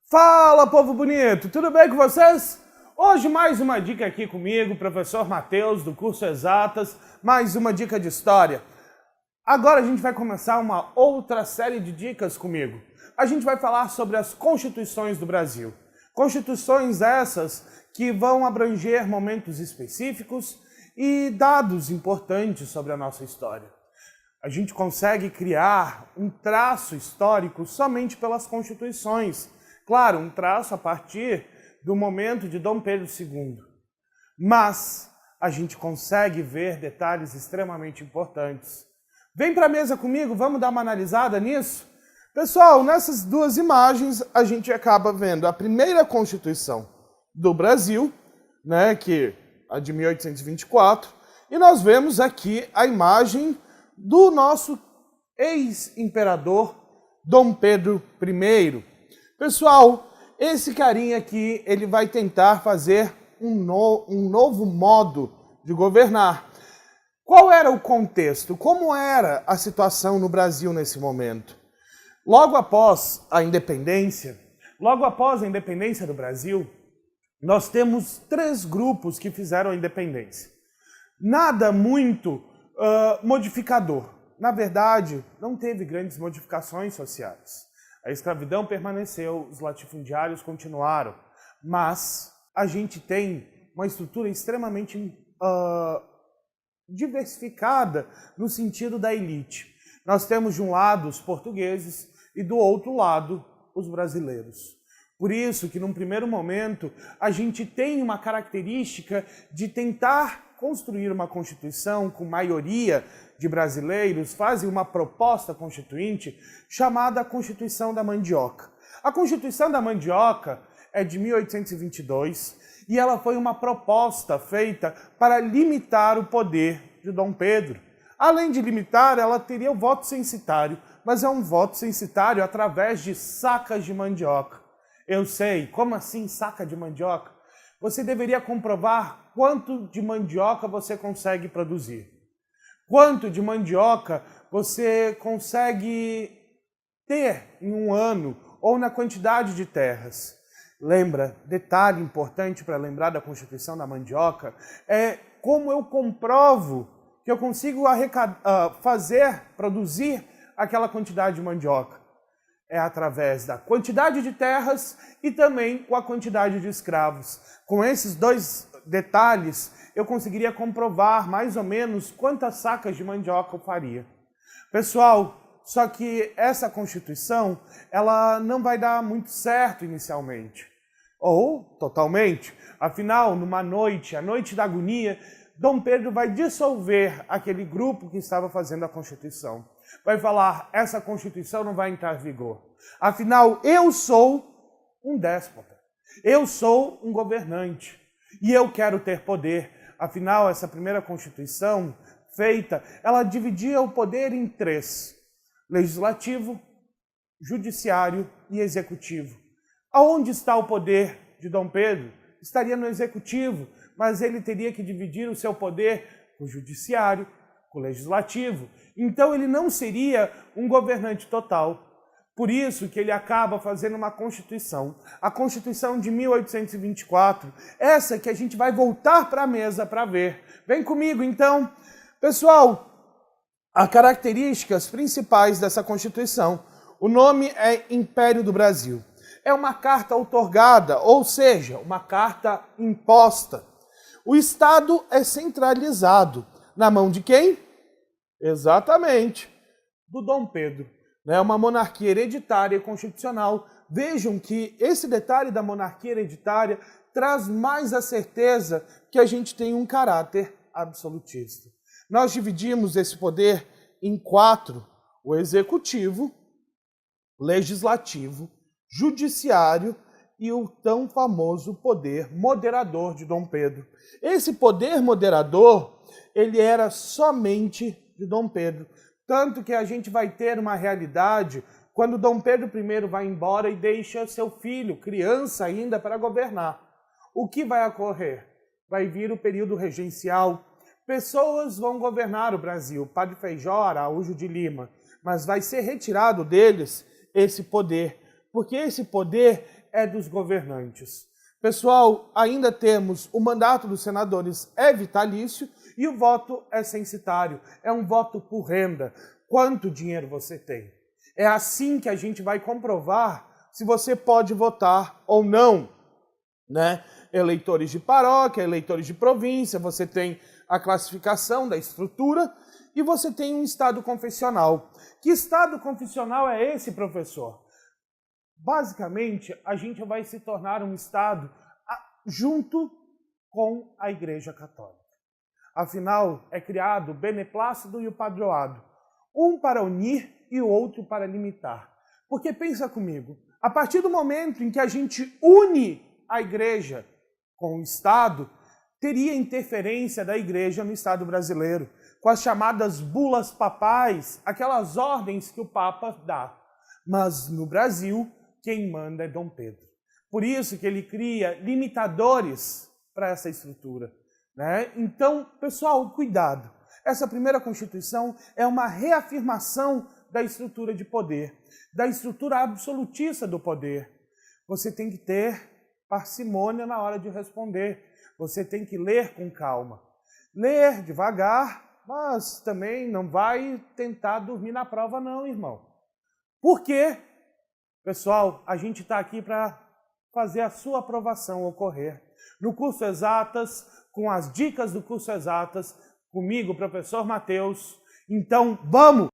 Fala, povo bonito! Tudo bem com vocês? Hoje mais uma dica aqui comigo, professor Matheus, do curso Exatas, mais uma dica de história. Agora a gente vai começar uma outra série de dicas comigo. A gente vai falar sobre as constituições do Brasil. Constituições essas que vão abranger momentos específicos e dados importantes sobre a nossa história. A gente consegue criar um traço histórico somente pelas constituições. Claro, um traço a partir do momento de Dom Pedro II. Mas a gente consegue ver detalhes extremamente importantes. Vem para a mesa comigo, vamos dar uma analisada nisso? Pessoal, nessas duas imagens a gente acaba vendo a primeira Constituição do Brasil, né, que é a de 1824, e nós vemos aqui a imagem do nosso ex-imperador Dom Pedro I. Pessoal, esse carinha aqui, ele vai tentar fazer um novo modo de governar. Qual era o contexto? Como era a situação no Brasil nesse momento? Logo após a independência do Brasil, nós temos três grupos que fizeram a independência. Nada muito modificador. Na verdade, não teve grandes modificações sociais. A escravidão permaneceu, os latifundiários continuaram, mas a gente tem uma estrutura extremamente diversificada no sentido da elite. Nós temos de um lado os portugueses e do outro lado os brasileiros. Por isso que num primeiro momento a gente tem uma característica de tentar construir uma Constituição com maioria de brasileiros, fazem uma proposta constituinte chamada Constituição da Mandioca. A Constituição da Mandioca é de 1822 e ela foi uma proposta feita para limitar o poder de Dom Pedro. Além de limitar, ela teria o voto censitário, mas é um voto censitário através de sacas de mandioca. Eu sei, como assim saca de mandioca? Você deveria comprovar quanto de mandioca você consegue produzir. Quanto de mandioca você consegue ter em um ano ou na quantidade de terras. Lembra, detalhe importante para lembrar da Constituição da Mandioca, é como eu comprovo que eu consigo produzir aquela quantidade de mandioca. É através da quantidade de terras e também com a quantidade de escravos. Com esses dois detalhes, eu conseguiria comprovar mais ou menos quantas sacas de mandioca eu faria. Pessoal, só que essa Constituição, ela não vai dar muito certo inicialmente. Ou totalmente. Afinal, numa noite, a noite da agonia, Dom Pedro vai dissolver aquele grupo que estava fazendo a Constituição. Vai falar, essa Constituição não vai entrar em vigor. Afinal, eu sou um déspota. Eu sou um governante. E eu quero ter poder. Afinal, essa primeira Constituição feita, ela dividia o poder em três: legislativo, judiciário e executivo. Aonde está o poder de Dom Pedro? Estaria no executivo, mas ele teria que dividir o seu poder com o judiciário, com o legislativo. Então ele não seria um governante total. Por isso que ele acaba fazendo uma Constituição. A Constituição de 1824, essa que a gente vai voltar para a mesa para ver. Vem comigo então. Pessoal, as características principais dessa Constituição. O nome é Império do Brasil. É uma carta outorgada, ou seja, uma carta imposta. O Estado é centralizado. Na mão de quem? Exatamente, do Dom Pedro. É uma monarquia hereditária e constitucional. Vejam que esse detalhe da monarquia hereditária traz mais a certeza que a gente tem um caráter absolutista. Nós dividimos esse poder em quatro: o executivo, legislativo, judiciário e o tão famoso poder moderador de Dom Pedro. Esse poder moderador, ele era somente de Dom Pedro. Tanto que a gente vai ter uma realidade quando Dom Pedro I vai embora e deixa seu filho, criança ainda, para governar. O que vai ocorrer? Vai vir o período regencial, Pessoas vão governar o Brasil, Padre Feijó, Araújo de Lima, mas vai ser retirado deles esse poder, porque esse poder é dos governantes. Pessoal, ainda temos o mandato dos senadores é vitalício e o voto é censitário, é um voto por renda. Quanto dinheiro você tem? É assim que a gente vai comprovar se você pode votar ou não, né? Eleitores de paróquia, eleitores de província, você tem a classificação da estrutura e você tem um estado confessional. Que estado confessional é esse, professor? Basicamente, a gente vai se tornar um estado junto com a Igreja Católica. Afinal, é criado o beneplácito e o padroado, um para unir e o outro para limitar. Porque pensa comigo, a partir do momento em que a gente une a Igreja com o Estado, teria interferência da Igreja no Estado brasileiro, com as chamadas bulas papais, aquelas ordens que o Papa dá. Mas no Brasil, quem manda é Dom Pedro. Por isso que ele cria limitadores para essa estrutura, né? Então, pessoal, cuidado. Essa primeira Constituição é uma reafirmação da estrutura de poder, da estrutura absolutista do poder. Você tem que ter parcimônia na hora de responder. Você tem que ler com calma. Ler devagar, mas também não vai tentar dormir na prova não, irmão. Por quê? Pessoal, a gente está aqui para fazer a sua aprovação ocorrer. No curso Exatas, com as dicas do curso Exatas, comigo, professor Mateus. Então, vamos!